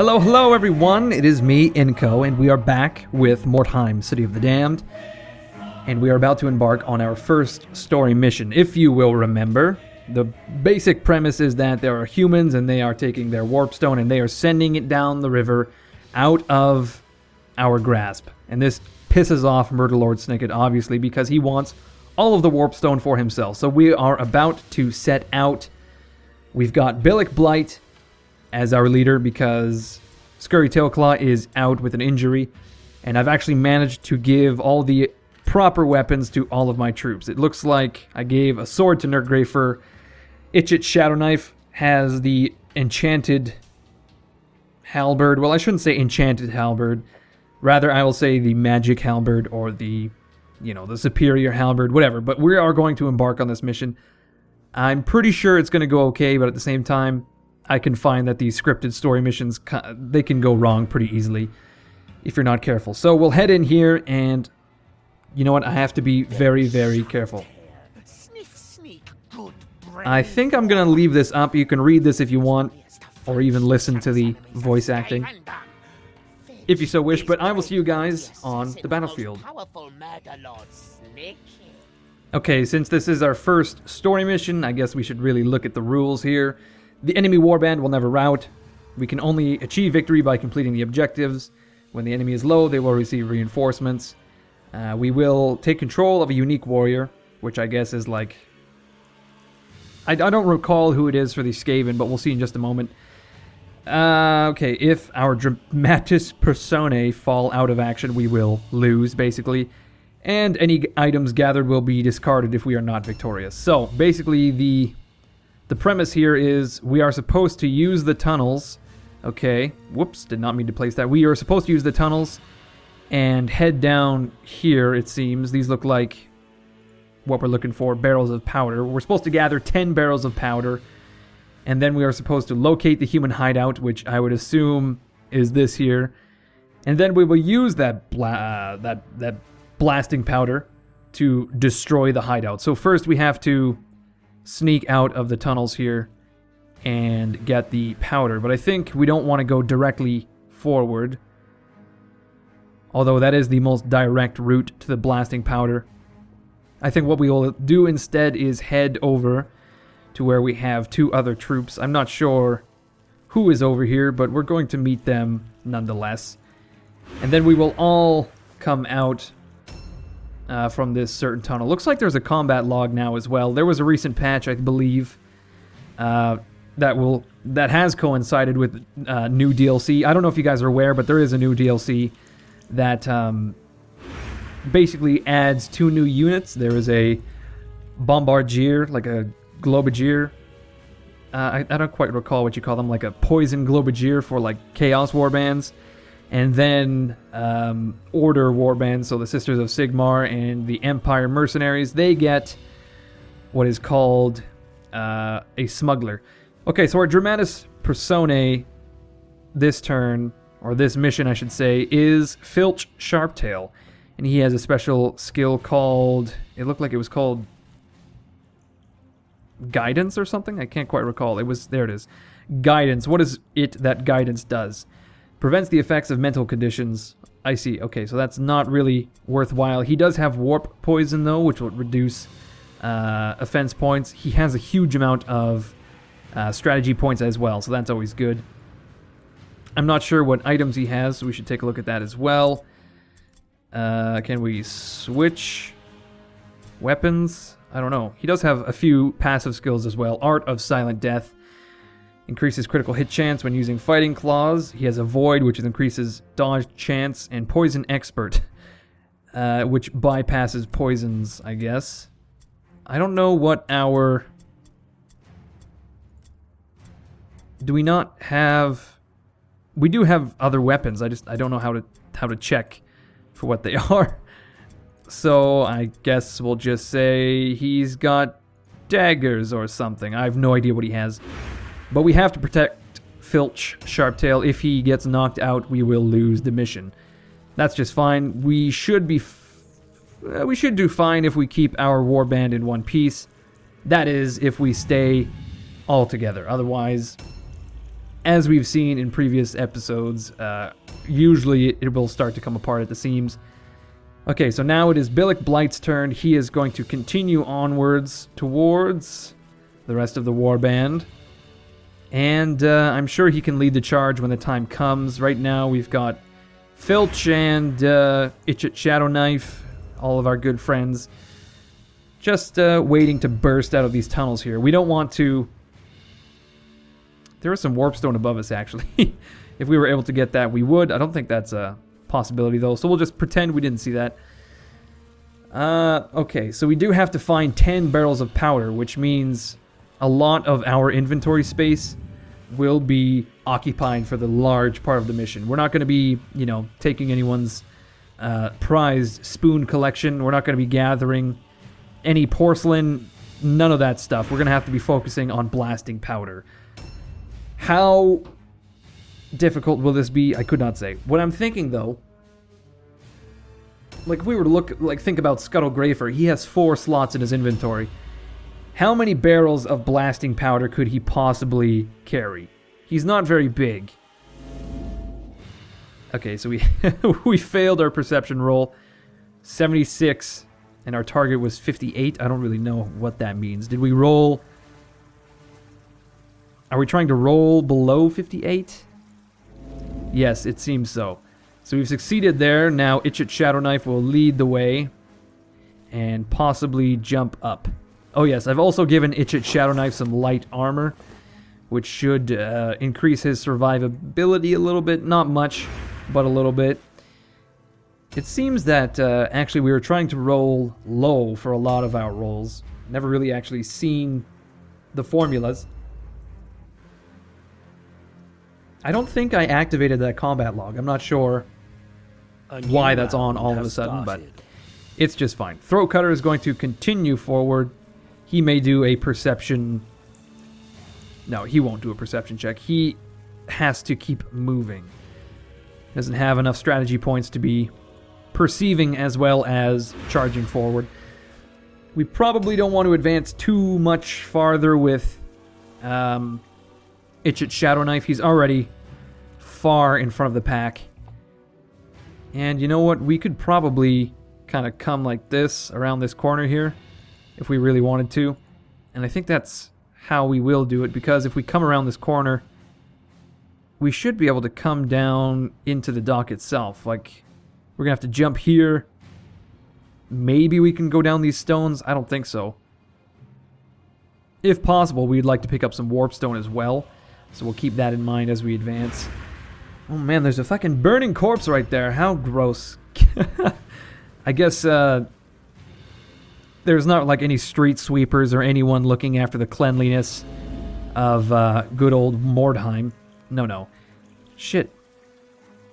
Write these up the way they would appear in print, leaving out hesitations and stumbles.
Hello everyone, it is me, Inko, and we are back with Mordheim, City of the Damned, and we are about to embark on our first story mission. If you will remember, the basic premise is that there are humans and they are taking their Warpstone and they are sending it down the river out of our grasp. And this pisses off Murder Lord Snicket, obviously, because he wants all of the Warpstone for himself. So we are about to set out. We've got Billick Blight as our leader because Scurry Tailclaw is out with an injury, and I've actually managed to give all the proper weapons to all of my troops. It looks like I gave a sword to Nurgrafer. Itchit Shadow Knife has the enchanted halberd. Well, I shouldn't say enchanted halberd. Rather, I will say the magic halberd or the superior halberd, whatever. But we are going to embark on this mission. I'm pretty sure it's going to go okay, but at the same time, I can find that these scripted story missions, they can go wrong pretty easily if you're not careful. So we'll head in here, and you know what? I have to be very, very careful. I think I'm going to leave this up. You can read this if you want, or even listen to the voice acting, if you so wish. But I will see you guys on the battlefield. Okay, since this is our first story mission, I guess we should really look at the rules here. The enemy warband will never rout. We can only achieve victory by completing the objectives. When the enemy is low, they will receive reinforcements. We will take control of a unique warrior, which I guess is like... I don't recall who it is for the Skaven, but we'll see in just a moment. Okay, if our Dramatis Personae fall out of action, we will lose, basically. And any items gathered will be discarded if we are not victorious. So, basically, the premise here is we are supposed to use the tunnels. Okay, whoops, did not mean to place that. We are supposed to use the tunnels and head down here, it seems. These look like what we're looking for, barrels of powder. We're supposed to gather 10 barrels of powder, and then we are supposed to locate the human hideout, which I would assume is this here. And then we will use that blasting powder to destroy the hideout. So first we have to sneak out of the tunnels here and get the powder, but I think we don't want to go directly forward, although that is the most direct route to the blasting powder. I think what we will do instead is head over to where we have two other troops. I'm not sure who is over here, but we're going to meet them nonetheless, and then we will all come out from this certain tunnel. Looks like there's a combat log now as well. There was a recent patch, I believe, that has coincided with new DLC. I don't know if you guys are aware, but there is a new DLC that basically adds 2 new units. There is a bombardier, like a globagier. I don't quite recall what you call them, like a poison globagier for like chaos warbands. And then Order warbands, so the Sisters of Sigmar and the Empire mercenaries, they get what is called a smuggler. Okay, so our Dramatis Personae this turn, or this mission I should say, is Filch Sharptail. And he has a special skill called, it looked like it was called Guidance or something? I can't quite recall. There it is. Guidance. What is it that Guidance does? Prevents the effects of mental conditions. I see. Okay, so that's not really worthwhile. He does have warp poison, though, which will reduce offense points. He has a huge amount of strategy points as well, so that's always good. I'm not sure what items he has, so we should take a look at that as well. Can we switch weapons? I don't know. He does have a few passive skills as well. Art of Silent Death. Increases critical hit chance when using fighting claws. He has a void, which increases dodge chance, and poison expert, which bypasses poisons, I guess. I don't know what our... Do we not have... We do have other weapons. I don't know how to check for what they are. So I guess we'll just say he's got daggers or something. I have no idea what he has. But we have to protect Filch Sharptail. If he gets knocked out, we will lose the mission. That's just fine. We should do fine if we keep our warband in one piece. That is, if we stay all together. Otherwise, as we've seen in previous episodes, usually it will start to come apart at the seams. Okay, so now it is Billick Blight's turn. He is going to continue onwards towards the rest of the warband. And I'm sure he can lead the charge when the time comes. Right now we've got Filch and Itchit Shadowknife, all of our good friends, just waiting to burst out of these tunnels here. We don't want to... There is some Warpstone above us, actually. If we were able to get that, we would. I don't think that's a possibility, though, so we'll just pretend we didn't see that. Okay, so we do have to find 10 barrels of powder, which means a lot of our inventory space will be occupied for the large part of the mission. We're not going to be, you know, taking anyone's prized spoon collection. We're not going to be gathering any porcelain, none of that stuff. We're going to have to be focusing on blasting powder. How difficult will this be? I could not say. What I'm thinking, though, like if we were to think about Scuttle Grafer, he has 4 slots in his inventory. How many barrels of blasting powder could he possibly carry? He's not very big. Okay, so we we failed our perception roll. 76, and our target was 58. I don't really know what that means. Did we roll... Are we trying to roll below 58? Yes, it seems so. So we've succeeded there. Now Itchit Shadowknife will lead the way and possibly jump up. Oh yes, I've also given Itchit Shadowknife some light armor, which should increase his survivability a little bit. Not much, but a little bit. It seems that actually we were trying to roll low for a lot of our rolls. Never really actually seen the formulas. I don't think I activated that combat log. I'm not sure why that's on all of a sudden, but it's just fine. Throat Cutter is going to continue forward. He may do a perception... No, he won't do a perception check. He has to keep moving. Doesn't have enough strategy points to be perceiving as well as charging forward. We probably don't want to advance too much farther with Itchit Shadowknife. He's already far in front of the pack. And you know what? We could probably kind of come like this around this corner here if we really wanted to. And I think that's how we will do it, because if we come around this corner, we should be able to come down into the dock itself. Like, we're going to have to jump here. Maybe we can go down these stones. I don't think so. If possible, we'd like to pick up some Warpstone as well. So we'll keep that in mind as we advance. Oh man, there's a fucking burning corpse right there. How gross. I guess there's not like any street sweepers or anyone looking after the cleanliness of good old Mordheim. No. Shit.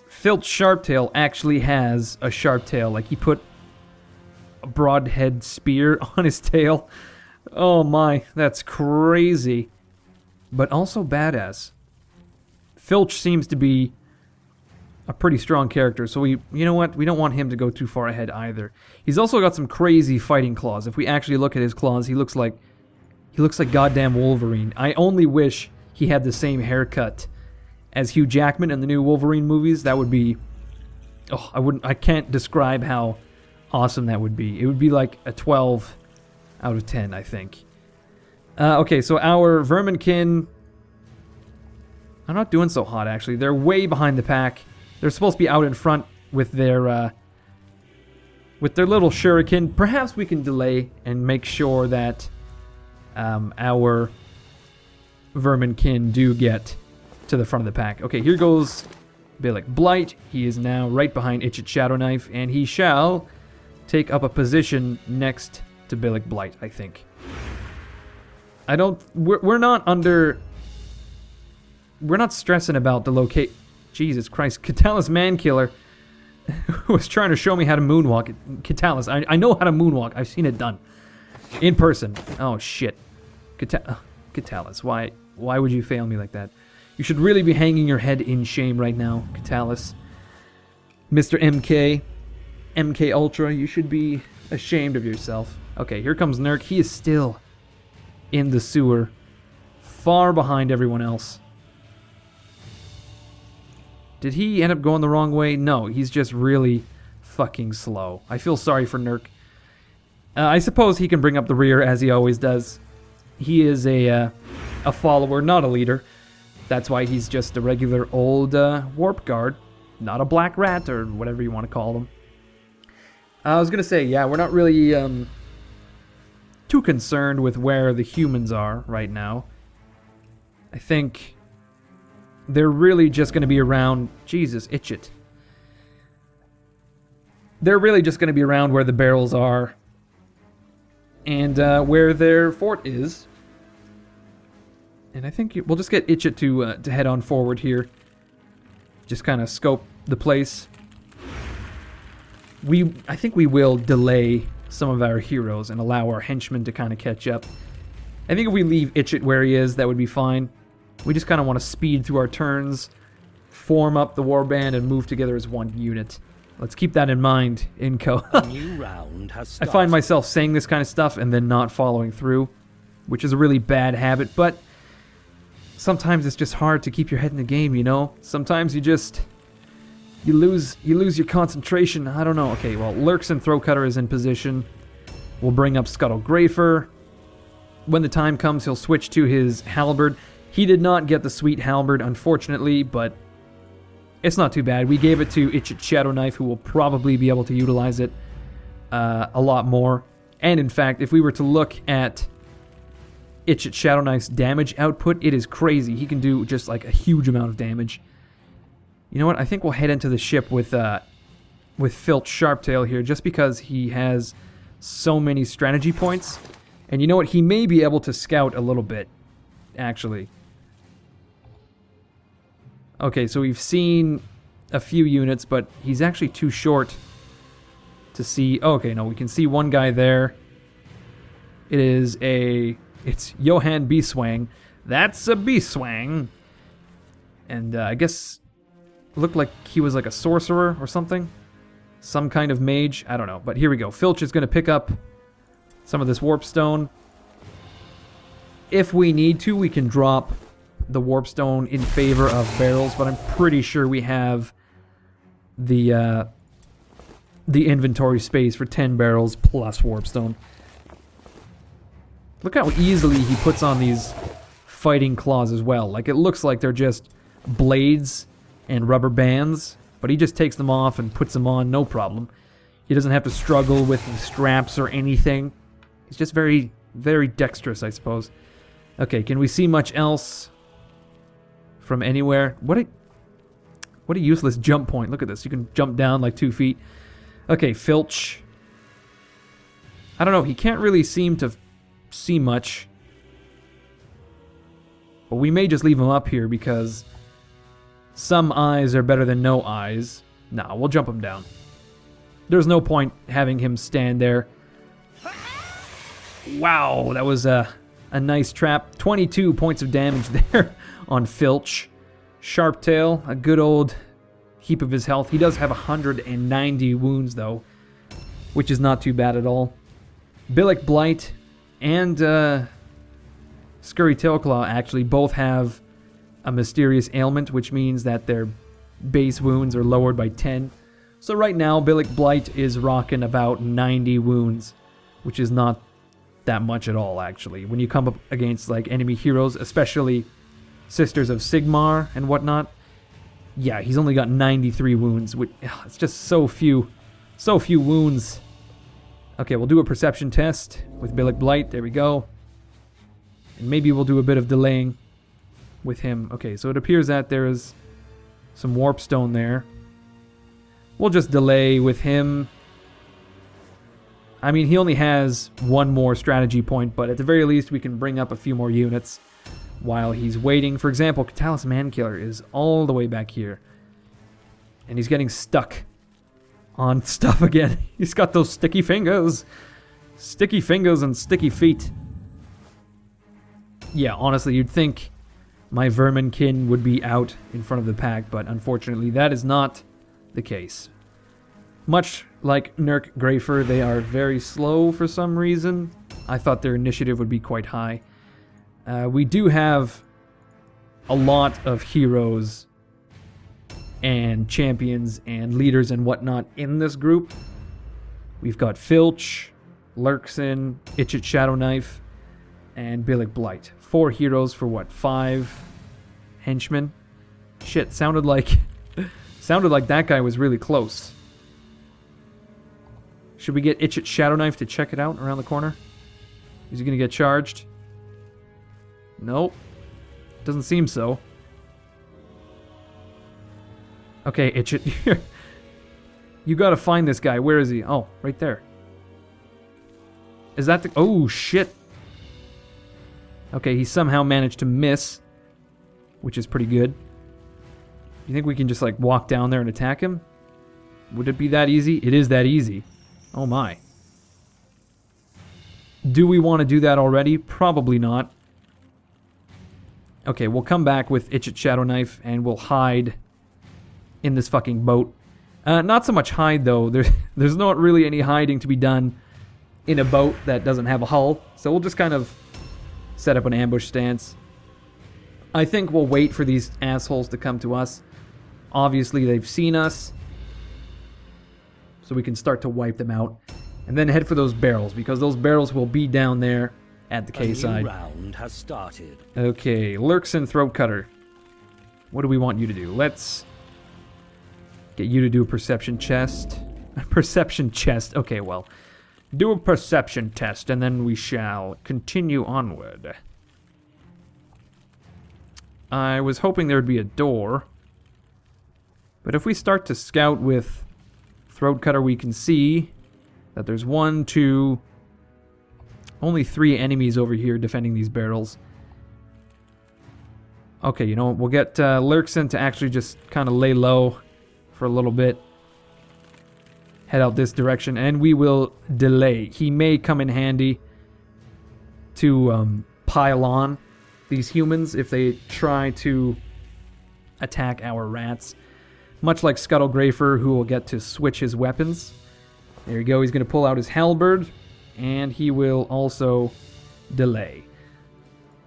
Filch Sharptail actually has a sharp tail. Like, he put a broadhead spear on his tail. Oh my, that's crazy. But also badass. Filch seems to be a pretty strong character, so you know what? We don't want him to go too far ahead either. He's also got some crazy fighting claws. If we actually look at his claws, he looks like goddamn Wolverine. I only wish he had the same haircut as Hugh Jackman in the new Wolverine movies. That would be... Oh, I can't describe how awesome that would be. It would be like a 12 out of 10, I think. Okay, so our Verminkin... I'm not doing so hot, actually. They're way behind the pack. They're supposed to be out in front with their little shuriken. Perhaps we can delay and make sure that our Verminkin do get to the front of the pack. Okay, here goes Billick Blight. He is now right behind Itchit Shadowknife, and he shall take up a position next to Billick Blight, I think. We're not stressing about the locate. Jesus Christ, Katalis Mankiller was trying to show me how to moonwalk. Katalis, I know how to moonwalk. I've seen it done in person. Oh shit, Katalis, why would you fail me like that? You should really be hanging your head in shame right now, Katalis. Mr. MK Ultra, you should be ashamed of yourself. Okay, here comes Nurk. He is still in the sewer, far behind everyone else. Did he end up going the wrong way? No, he's just really fucking slow. I feel sorry for Nurk. I suppose he can bring up the rear as he always does. He is a follower, not a leader. That's why he's just a regular old warp guard, not a black rat or whatever you want to call them. I was going to say, yeah, we're not really too concerned with where the humans are right now. I think they're really just going to be around... Jesus, itch it. They're really just going to be around where the barrels are and where their fort is. And I think we'll just get Itchit to head on forward here. Just kind of scope the place. I think we will delay some of our heroes and allow our henchmen to kind of catch up. I think if we leave Itchit where he is, that would be fine. We just kind of want to speed through our turns, form up the warband, and move together as one unit. Let's keep that in mind, Inco. A new round has started. I find myself saying this kind of stuff and then not following through, which is a really bad habit, but sometimes it's just hard to keep your head in the game, you know? Sometimes you lose your concentration. I don't know. Okay, well, Lurkson Throatcutter is in position. We'll bring up Scuttle Grafer. When the time comes, he'll switch to his halberd. He did not get the sweet halberd, unfortunately, but it's not too bad. We gave it to Itchit Shadow Knife, who will probably be able to utilize it a lot more. And in fact, if we were to look at Itchit Shadow Knife's damage output, it is crazy. He can do just like a huge amount of damage. You know what? I think we'll head into the ship with Filch Sharptail here, just because he has so many strategy points. And you know what? He may be able to scout a little bit, actually. Okay, so we've seen a few units, but he's actually too short to see... Oh, okay, no, we can see one guy there. It's Johann Beeswang. That's a Beeswang. And I guess it looked like he was like a sorcerer or something. Some kind of mage. I don't know, but here we go. Filch is going to pick up some of this Warpstone. If we need to, we can drop the Warpstone in favor of barrels, but I'm pretty sure we have the inventory space for 10 barrels plus Warpstone. Look how easily he puts on these fighting claws as well. Like, it looks like they're just blades and rubber bands, but he just takes them off and puts them on, no problem. He doesn't have to struggle with the straps or anything. He's just very, very dexterous, I suppose. Okay, can we see much else from anywhere? What a useless jump point. Look at this. You can jump down like 2 feet. Okay, Filch. I don't know. He can't really seem to see much. But we may just leave him up here because some eyes are better than no eyes. Nah, we'll jump him down. There's no point having him stand there. Wow, that was a nice trap. 22 points of damage there on Filch. Sharptail, a good old heap of his health. He does have 190 wounds, though, which is not too bad at all. Billick Blight and Scurry Tailclaw actually both have a mysterious ailment, which means that their base wounds are lowered by 10. So right now, Billick Blight is rocking about 90 wounds, which is not that much at all, actually. When you come up against like enemy heroes, especially Sisters of Sigmar and whatnot, yeah, he's only got 93 wounds. Which, it's just so few wounds. Okay, we'll do a perception test with Billick Blight. There we go. And maybe we'll do a bit of delaying with him. Okay, so it appears that there is some Warpstone there. We'll just delay with him. I mean, he only has one more strategy point, but at the very least, we can bring up a few more units while he's waiting. For example, Catalyst Mankiller is all the way back here. And he's getting stuck on stuff again. He's got those sticky fingers. Sticky fingers and sticky feet. Yeah, honestly, you'd think my Verminkin would be out in front of the pack, but unfortunately, that is not the case. Much like Nurk Grafer, they are very slow for some reason. I thought their initiative would be quite high. We do have a lot of heroes and champions and leaders and whatnot in this group. We've got Filch, Lurkson, Itchit Shadow Knife, and Billick Blight. 4 heroes for what, 5 henchmen? Shit, sounded like that guy was really close. Should we get Itchit Shadow Knife to check it out around the corner? Is he gonna get charged? Nope. Doesn't seem so. Okay, Itchit. You gotta find this guy. Where is he? Oh, right there. Is that the... Oh, shit. Okay, he somehow managed to miss, which is pretty good. You think we can just, like, walk down there and attack him? Would it be that easy? It is that easy. Oh, my. Do we want to do that already? Probably not. Okay, we'll come back with Itchit Shadow Knife, and we'll hide in this fucking boat. Not so much hide, though. There's not really any hiding to be done in a boat that doesn't have a hull. So we'll just kind of set up an ambush stance. I think we'll wait for these assholes to come to us. Obviously, they've seen us. So we can start to wipe them out. And then head for those barrels, because those barrels will be down there at the quayside. A new round has started. Okay, Lurkson Throat Cutter. What do we want you to do? Let's get you to do a perception chest. A perception chest. Okay, well, do a perception test, and then we shall continue onward. I was hoping there would be a door. But if we start to scout with Throat Cutter, we can see that there's 1, 2... only 3 enemies over here defending these barrels. Okay, you know what? We'll get Lurkson to actually just kind of lay low for a little bit. Head out this direction, and we will delay. He may come in handy to pile on these humans if they try to attack our rats. Much like Scuttlegrafer, who will get to switch his weapons. There you go. He's going to pull out his halberd, and he will also delay.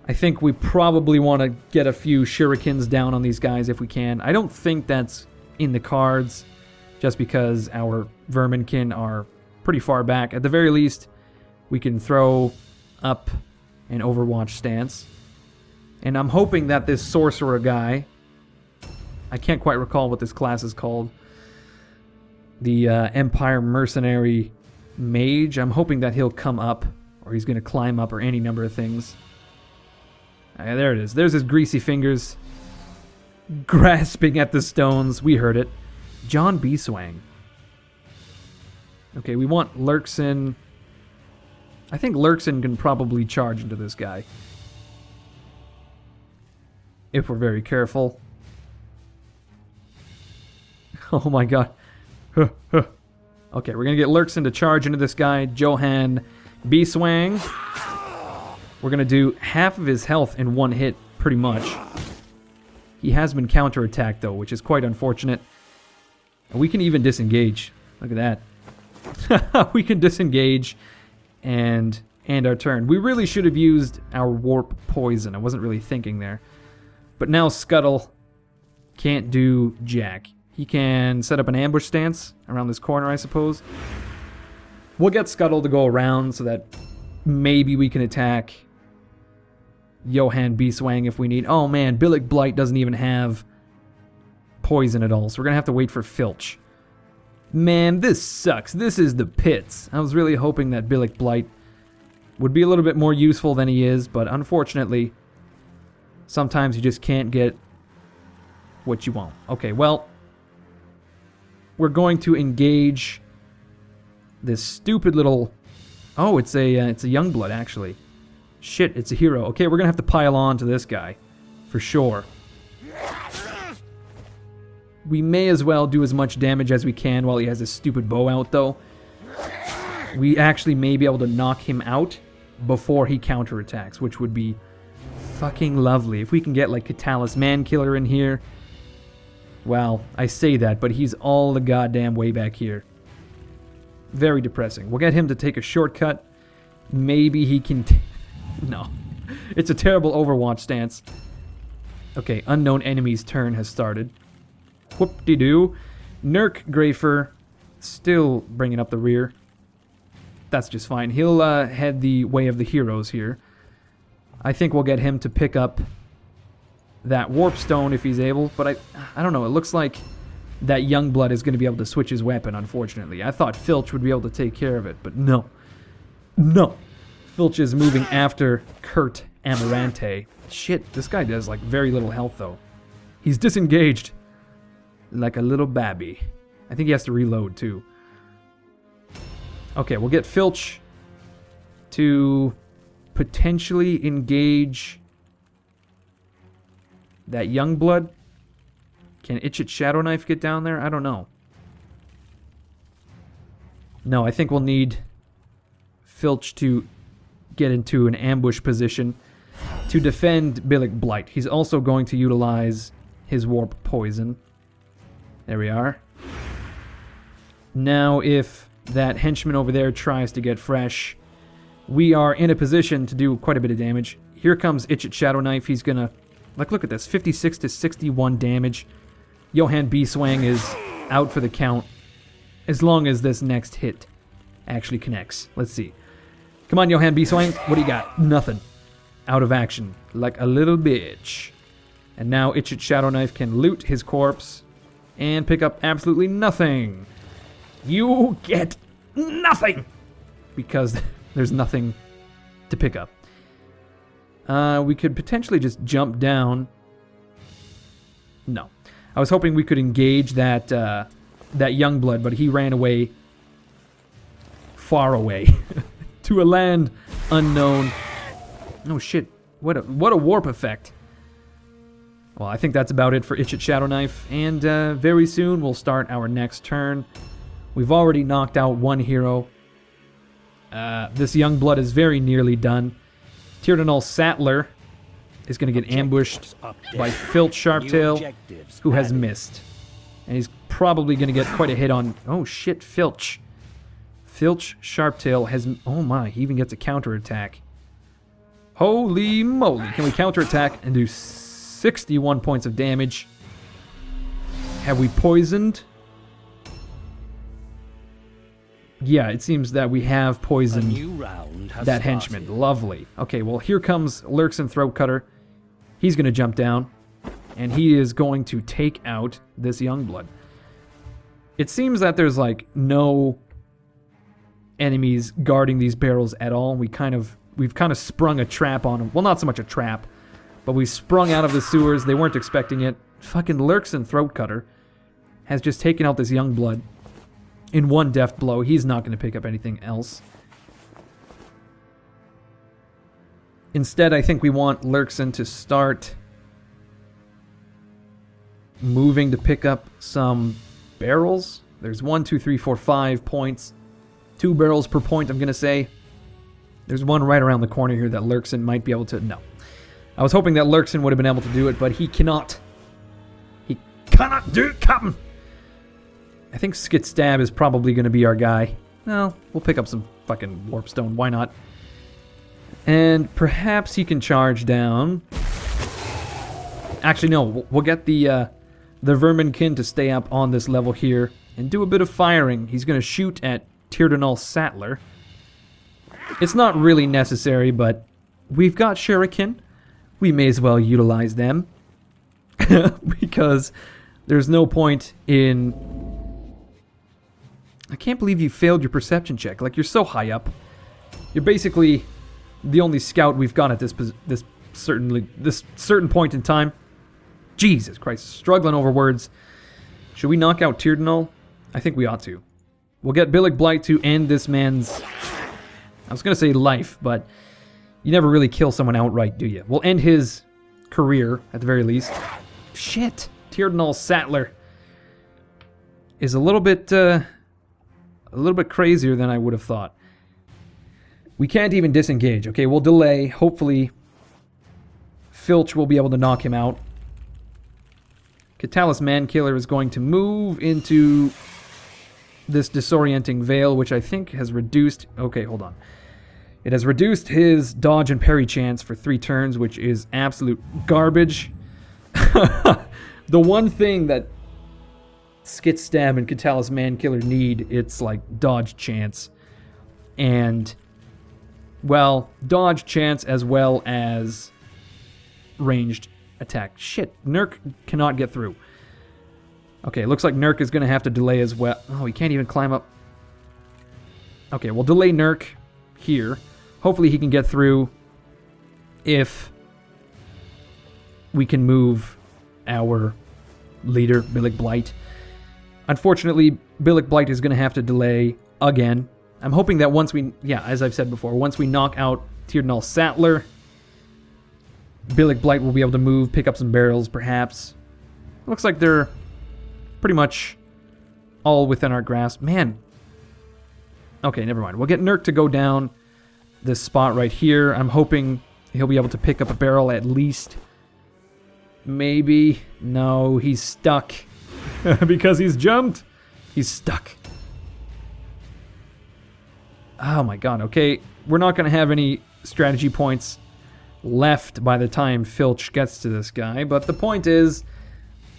I think we probably want to get a few shurikens down on these guys if we can. I don't think that's in the cards, just because our verminkin are pretty far back. At the very least, we can throw up an Overwatch stance. And I'm hoping that this sorcerer guy, I can't quite recall what this class is called, the Empire Mercenary Mage, I'm hoping that he'll come up, or he's going to climb up, or any number of things. There it is. There's his greasy fingers grasping at the stones. We heard it. John Beeswang. Okay, we want Lurkson. I think Lurkson can probably charge into this guy, if we're very careful. Oh my god. Okay, we're going to get Lurkson to charge into this guy. Johan Beeswang. We're going to do half of his health in one hit, pretty much. He has been counterattacked, though, which is quite unfortunate. And we can even disengage. Look at that. We can disengage and end our turn. We really should have used our warp poison. I wasn't really thinking there. But now Scuttle can't do jack. He can set up an ambush stance around this corner, I suppose. We'll get Scuttle to go around so that maybe we can attack Johan Beeswang if we need. Oh man, Billick Blight doesn't even have poison at all, so we're going to have to wait for Filch. Man, this sucks. This is the pits. I was really hoping that Billick Blight would be a little bit more useful than he is, but unfortunately, sometimes you just can't get what you want. Okay, well, we're going to engage this stupid little... Oh, it's a Youngblood, actually. Shit, it's a hero. Okay, we're going to have to pile on to this guy, for sure. We may as well do as much damage as we can while he has his stupid bow out, though. We actually may be able to knock him out before he counterattacks, which would be fucking lovely. If we can get, like, Catalyst Mankiller in here. Well, I say that, but he's all the goddamn way back here. Very depressing. We'll get him to take a shortcut. Maybe he can... No. It's a terrible Overwatch stance. Okay, unknown enemy's turn has started. Whoop-de-doo. Nurk Grafer still bringing up the rear. That's just fine. He'll head the way of the heroes here. I think we'll get him to pick up that Warpstone if he's able, but I don't know. It looks like that Youngblood is going to be able to switch his weapon, unfortunately. I thought Filch would be able to take care of it, but no. No. Filch is moving after Kurt Amarante. Shit, this guy does, like, very little health, though. He's disengaged. Like a little babby. I think he has to reload, too. Okay, we'll get Filch to potentially engage that Youngblood. Can Itchit Shadow Knife get down there? I don't know. No, I think we'll need Filch to get into an ambush position to defend Billick Blight. He's also going to utilize his Warp Poison. There we are. Now, if that henchman over there tries to get fresh, we are in a position to do quite a bit of damage. Here comes Itchit Shadow Knife. He's gonna... Like, look at this. 56 to 61 damage. Johann Beeswang is out for the count as long as this next hit actually connects. Let's see. Come on, Johann Beeswang. What do you got? Nothing. Out of action. Like a little bitch. And now Itchit Shadow Knife can loot his corpse and pick up absolutely nothing. You get nothing! Because there's nothing to pick up. We could potentially just jump down. No. I was hoping we could engage that Youngblood, but he ran away far away to a land unknown. Oh shit! What a warp effect! Well, I think that's about it for Itchit Shadow Knife, and very soon we'll start our next turn. We've already knocked out one hero. This Youngblood is very nearly done. Tyrdanul Sattler is going to get ambushed by Filch Sharptail, who has missed. And he's probably going to get quite a hit on... Oh shit, Filch. Filch Sharptail has... Oh my, he even gets a counterattack. Holy moly. Can we counterattack and do 61 points of damage? Have we poisoned? Yeah, it seems that we have poisoned that henchman. Lovely. Okay, well, here comes Lurkson Throatcutter. He's going to jump down, and he is going to take out this Youngblood. It seems that there's, like, no enemies guarding these barrels at all. We've kind of sprung a trap on them. Well, not so much a trap, but we sprung out of the sewers. They weren't expecting it. Fucking Lurkson Throatcutter has just taken out this Youngblood in one deft blow. He's not going to pick up anything else. Instead, I think we want Lurkson to start moving to pick up some barrels. There's 1, 2, 3, 4, 5 points. 2 barrels per point, I'm going to say. There's one right around the corner here that Lurkson might be able to... No. I was hoping that Lurkson would have been able to do it, but he cannot. He cannot do it, Captain! I think Skit Stab is probably going to be our guy. Well, we'll pick up some fucking Warpstone. Why not? And perhaps he can charge down. Actually, no. We'll get the Verminkin to stay up on this level here and do a bit of firing. He's going to shoot at Tyrdanul Sattler. It's not really necessary, but we've got Shuriken. We may as well utilize them. Because there's no point in... I can't believe you failed your perception check. Like, you're so high up. You're basically the only scout we've got at this certain point in time. Jesus Christ, struggling over words. Should we knock out Tyrdanul? I think we ought to. We'll get Billick Blight to end this man's... I was going to say life, but you never really kill someone outright, do you? We'll end his career, at the very least. Shit! Tyrdanul Sattler is a little bit crazier than I would have thought. We can't even disengage. Okay, we'll delay. Hopefully, Filch will be able to knock him out. Catalyst Mankiller is going to move into this disorienting veil, which I think has reduced... Okay, hold on. It has reduced his dodge and parry chance for 3 turns, which is absolute garbage. The one thing that Skit Stab and Catalyst Mankiller need its, like, dodge chance. And, well, dodge chance as well as ranged attack. Shit, Nurk cannot get through. Okay, looks like Nurk is going to have to delay as well. Oh, he can't even climb up. Okay, we'll delay Nurk here. Hopefully he can get through if we can move our leader, Billick Blight. Unfortunately, Billick Blight is going to have to delay again. I'm hoping that once we, yeah, as I've said before, once we knock out Tyrnal Sattler, Billick Blight will be able to move, pick up some barrels, perhaps. Looks like they're pretty much all within our grasp. Man. Okay, never mind. We'll get Nurk to go down this spot right here. I'm hoping he'll be able to pick up a barrel at least. Maybe. No, he's stuck. Because he's jumped. He's stuck. Oh my god, okay. We're not going to have any strategy points left by the time Filch gets to this guy, but the point is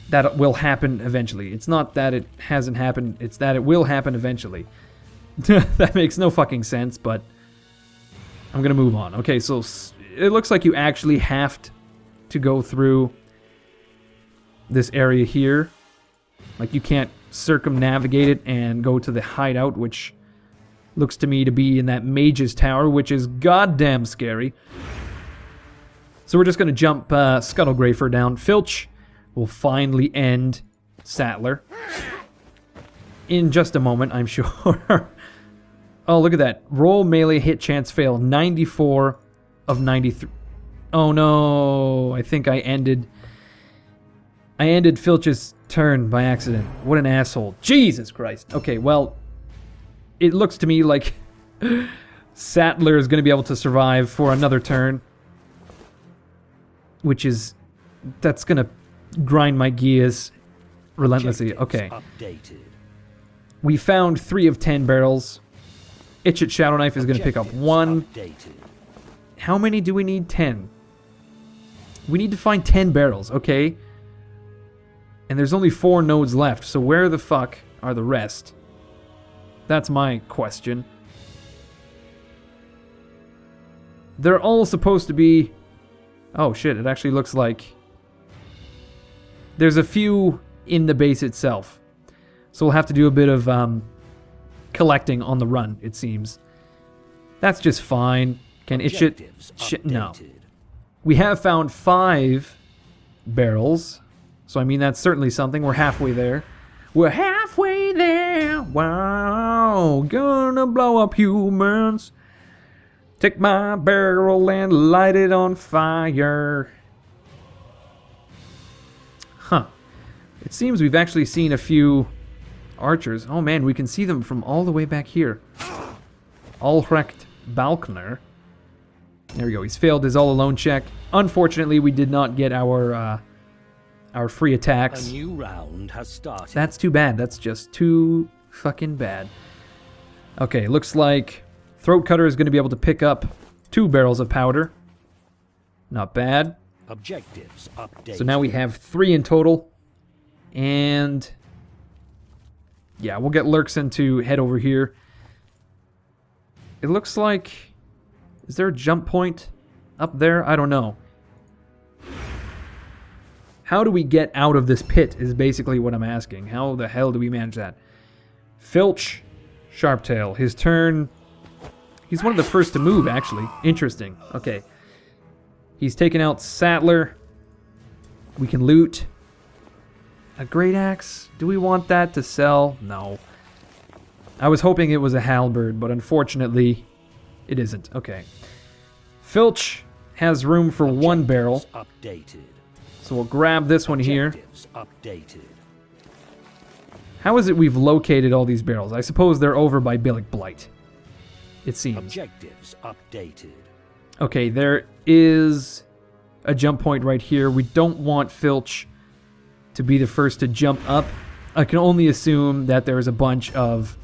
that it will happen eventually. It's not that it hasn't happened, it's that it will happen eventually. That makes no fucking sense, but I'm going to move on. Okay, so it looks like you actually have to go through this area here. Like, you can't circumnavigate it and go to the hideout, which looks to me to be in that Mage's Tower, which is goddamn scary. So we're just going to jump Scuttlegrafer down. Filch will finally end Sattler. In just a moment, I'm sure. Oh, look at that. Roll melee hit chance fail. 94 of 93. Oh no. I think I ended Filch's turn by accident. What an asshole. Jesus Christ. Okay, well, it looks to me like Sattler is going to be able to survive for another turn. Which is... that's going to grind my gears relentlessly. Okay. We found 3 of 10 barrels. Itchit Shadow Knife is going to pick up 1. How many do we need? 10. We need to find 10 barrels, okay? And there's only 4 nodes left, so where the fuck are the rest? That's my question. They're all supposed to be... oh shit, it actually looks like... there's a few in the base itself. So we'll have to do a bit of collecting on the run, it seems. That's just fine. Can Itchit... shit, no. We have found 5 barrels. So, I mean, that's certainly something. We're halfway there. We're halfway there. Wow. Gonna blow up humans. Take my barrel and light it on fire. Huh. It seems we've actually seen a few archers. Oh, man, we can see them from all the way back here. Albrecht Balkner. There we go. He's failed his all-alone check. Unfortunately, we did not get our free attacks. A new round has started. That's too bad. That's just too fucking bad. Okay, looks like Throat Cutter is going to be able to pick up 2 barrels of powder. Not bad. Objectives updated. So now we have 3 in total. And yeah, we'll get Lurkson to head over here. It looks like... is there a jump point up there? I don't know. How do we get out of this pit is basically what I'm asking. How the hell do we manage that? Filch Sharptail. His turn... he's one of the first to move, actually. Interesting. Okay. He's taken out Sattler. We can loot. A Great Axe? Do we want that to sell? No. I was hoping it was a halberd, but unfortunately, it isn't. Okay. Filch has room for 1 barrel. Updated. So we'll grab this one here. Updated. How is it we've located all these barrels? I suppose they're over by Billick Blight. It seems. Objectives updated. Okay, there is a jump point right here. We don't want Filch to be the first to jump up. I can only assume that there is a bunch of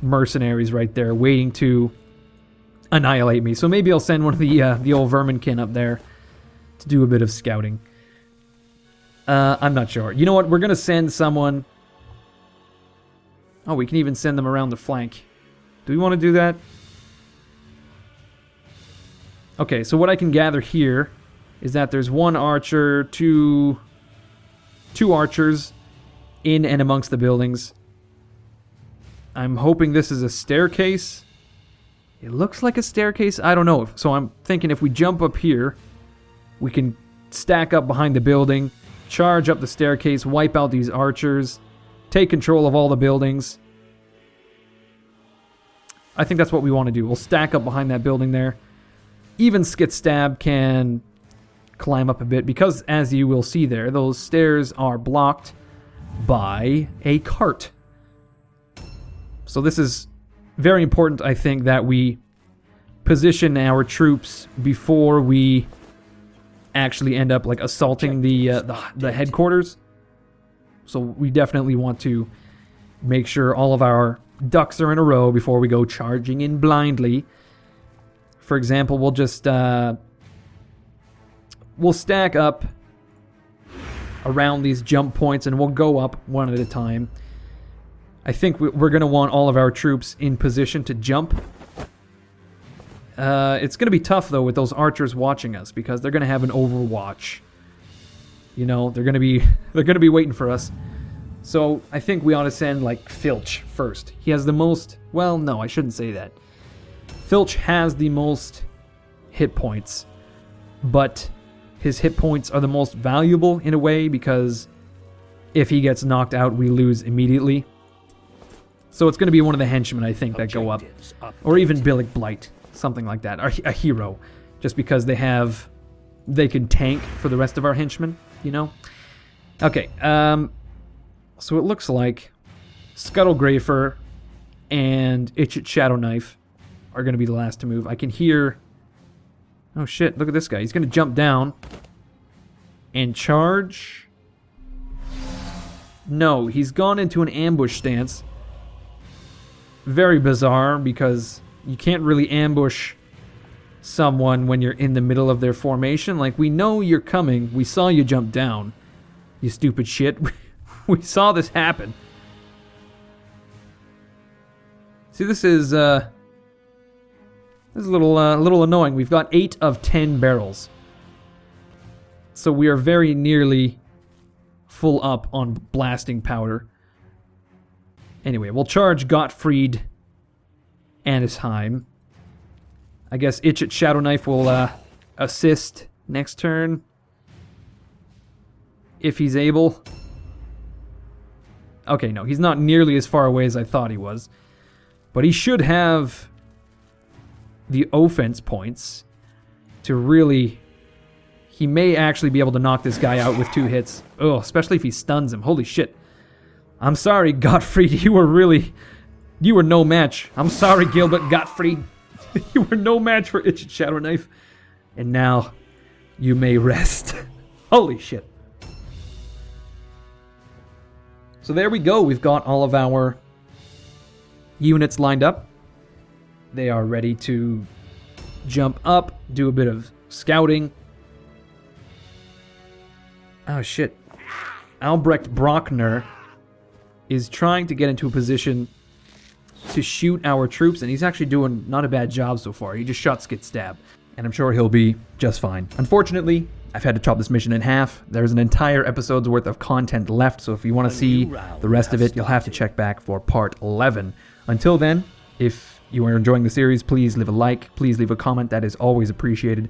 mercenaries right there waiting to annihilate me. So maybe I'll send one of the old Verminkin up there to do a bit of scouting. I'm not sure. You know what? We're going to send someone Oh, we can even send them around the flank. Do we want to do that? Okay, so what I can gather here is that there's one archer, two archers in and amongst the buildings. I'm hoping this is a staircase. It looks like a staircase. I don't know. So I'm thinking if we jump up here, we can stack up behind the building, charge up the staircase, wipe out these archers, take control of all the buildings. I think that's what we want to do. We'll stack up behind that building there. Even Skitstab can climb up a bit because, as you will see there, those stairs are blocked by a cart. So this is very important, I think, that we position our troops before we actually end up like assaulting the headquarters. So we definitely want to make sure all of our ducks are in a row before we go charging in blindly. For example, we'll just we'll stack up around these jump points and we'll go up one at a time. I think we're going to want all of our troops in position to jump. It's going to be tough, though, with those archers watching us because they're going to have an overwatch. You know, they're going to be waiting for us. So I think we ought to send, like, Filch first. He has the most... Well, no, I shouldn't say that. Filch has the most hit points, but his hit points are the most valuable in a way because if he gets knocked out, we lose immediately. So it's going to be one of the henchmen, I think, that go up. Or even Billick Blight, something like that. A hero. Just because they can tank for the rest of our henchmen, you know? Okay, so it looks like Scuttlegrafer and Itchit Shadow Knife are going to be the last to move. I can hear... Oh shit, look at this guy. He's going to jump down and charge. No, he's gone into an ambush stance. Very bizarre, because you can't really ambush someone when you're in the middle of their formation. Like, we know you're coming. We saw you jump down, you stupid shit. We saw this happen. See, this is a little annoying. We've got 8 of 10 barrels. So we are very nearly full up on blasting powder. Anyway, we'll charge Gottfried Anisheim. I guess Itchit Shadow Knife will assist next turn. If he's able. Okay, no, he's not nearly as far away as I thought he was. But he should have the offense points to really... He may actually be able to knock this guy out with 2 hits. Oh, especially if he stuns him. Holy shit. I'm sorry, Gottfried. You were no match. I'm sorry, Gilbert Gottfried. You were no match for Itchit Shadow Knife. And now, you may rest. Holy shit. So there we go. We've got all of our units lined up. They are ready to jump up, do a bit of scouting. Oh shit. Albrecht Brockner is trying to get into a position to shoot our troops, and he's actually doing not a bad job so far. He just shot Skitstab, and I'm sure he'll be just fine. Unfortunately, I've had to chop this mission in half. There's an entire episode's worth of content left, so if you want to see the rest of it, you'll have to check back for part 11. Until then, if you are enjoying the series, please leave a like, please leave a comment. That is always appreciated.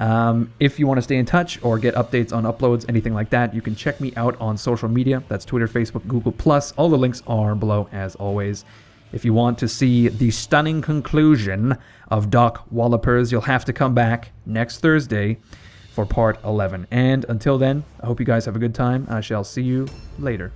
If you want to stay in touch or get updates on uploads, anything like that, you can check me out on social media. That's Twitter, Facebook, Google+. All the links are below, as always. If you want to see the stunning conclusion of Doc Wallopers, you'll have to come back next Thursday for part 11. And until then, I hope you guys have a good time. I shall see you later.